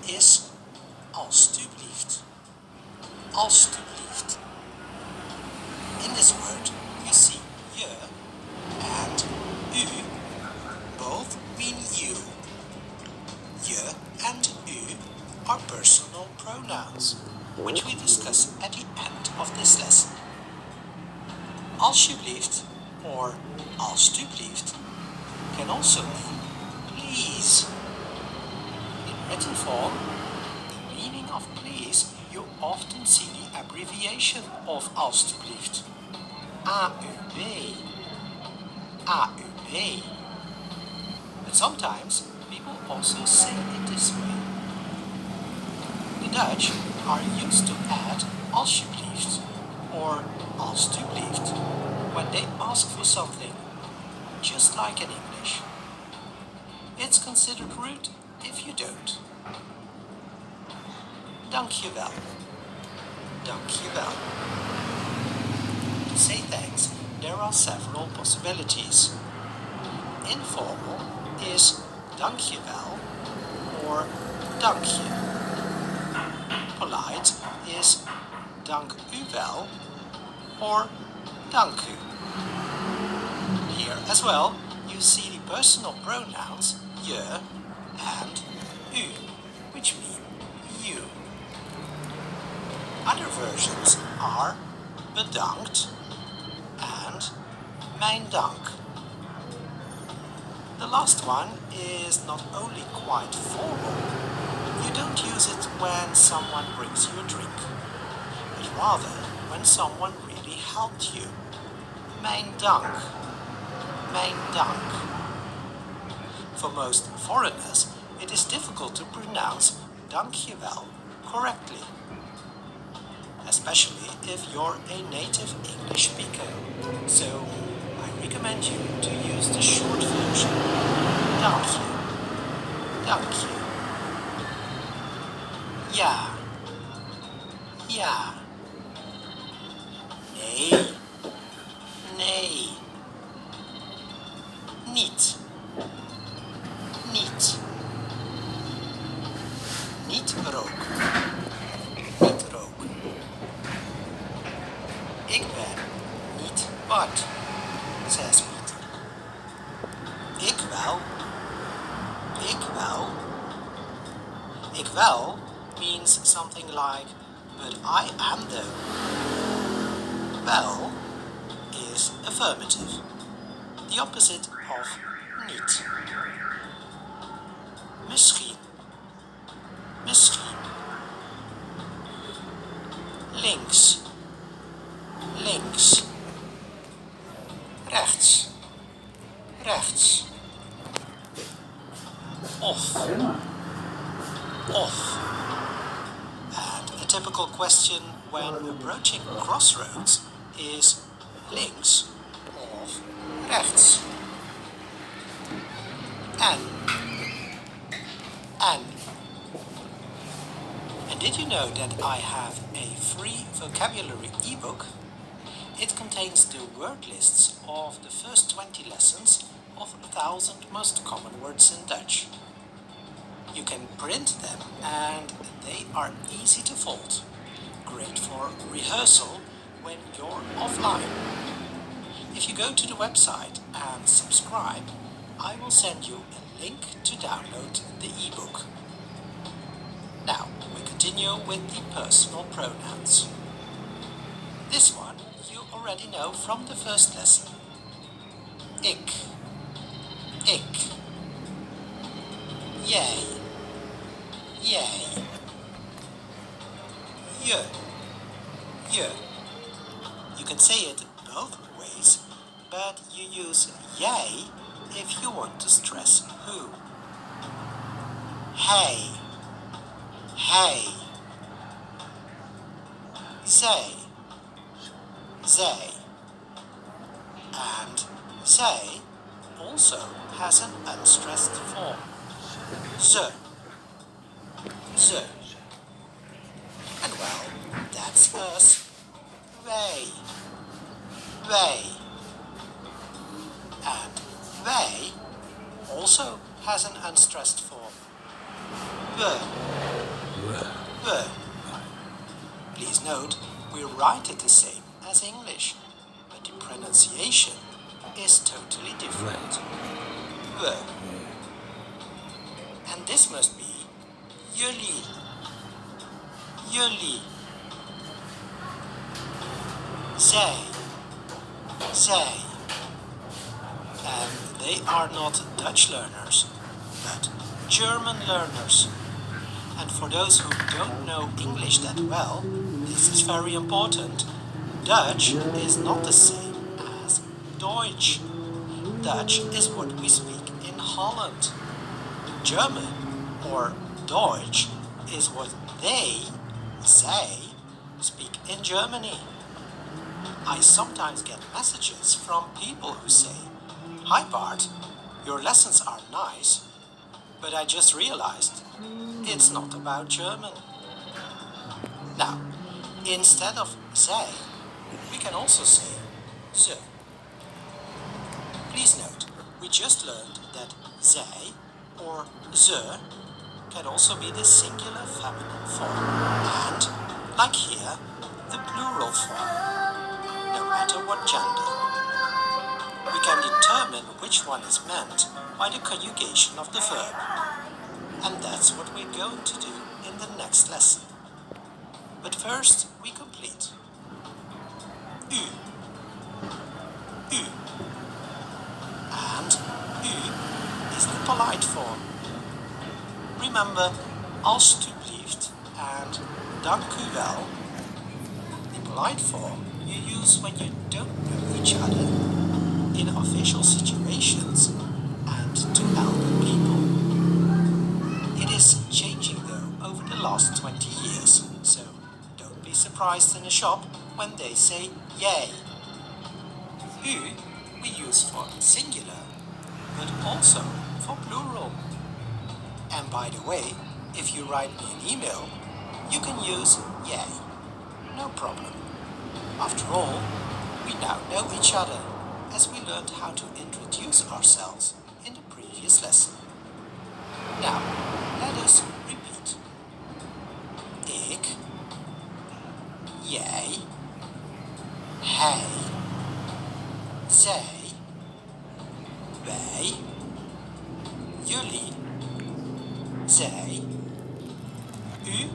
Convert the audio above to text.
is alstublieft. Alstublieft. In this word you see je and u both mean you. Je and u are personal pronouns, which we discuss at the end of this lesson. Alsjeblieft or alstublieft can also mean please. In written form, the meaning of please, you often see the abbreviation of alstublieft. AUB. AUB. But sometimes people also say it this way. The Dutch are used to add alsjeblieft or alstublieft when they ask for something, just like in English. It's considered rude if you don't. Dankjewel. Dankjewel. To say thanks, there are several possibilities. Informal is dankjewel or dankje. Polite is dank u wel or dank u. Here as well, you see the personal pronouns je and u, which mean you. Other versions are bedankt and mijn dank. The last one is not only quite formal, you don't use it when someone brings you a drink, but rather when someone really helped you. Mijn dank. Mijn dank. For most foreigners, it is difficult to pronounce dankjewel correctly, especially if you're a native English speaker. So I recommend you to use the short version. Dankje. Dankje. Ja. Ja. Nee. Nee. Niet. Niet. Niet roken. Niet roken. Ik ben niet Bart, zei Pieter. Ik wel. Ik wel. Ik wel means something like, but I am though. Wel is affirmative, the opposite of niet. Misschien. Misschien. Links. Links. Rechts. Rechts. Of. Of. And a typical question when approaching crossroads is links of rechts. En. And did you know that I have a free vocabulary ebook? It contains the word lists of the first 20 lessons of 1,000 most common words in Dutch. You can print them and they are easy to fold. Great for rehearsal when you're offline. If you go to the website and subscribe, I will send you a link to download the ebook. Now, we continue with the personal pronouns. This one you already know from the first lesson. Ik. Ik. Jij. Jij. Je. Je. You can say it both ways, but you use jij if you want to stress who. Hij. Hij. Zij. Zij. And zij also has an unstressed form. Ze. Ze. And well, that's us. Wij. Wij. And wij also has an unstressed form. We. we. Please note, we write it the same as English, but the pronunciation is totally different. We. And this must be jullie. Jullie. Zij. Zij. And they are not Dutch learners, but German learners. And for those who don't know English that well, this is very important. Dutch is not the same as Deutsch. Dutch is what we speak in Holland. German, or Deutsch, is what they speak in Germany. I sometimes get messages from people who say, "Hi Bart, your lessons are nice, but I just realized it's not about German." Now, instead of zij, we can also say ze. Please note, we just learned that zij or ze can also be the singular feminine form and, like here, the plural form, no matter what gender. We can determine which one is meant by the conjugation of the verb. And that's what we're going to do in the next lesson. But first, we complete. U. U. And u is the polite form. Remember, alstublieft and dank u wel. The polite form you use when you don't know each other, in official situations, and to elder people. It is changing though over the last 20 years, so don't be surprised in a shop when they say jij. U we use for singular, but also for plural. And by the way, if you write me an email, you can use jij. No problem. After all, we now know each other, as we learned how to introduce ourselves in the previous lesson. Now, let us repeat. Ik, jij, hij, zij, wij, jullie, zij, u,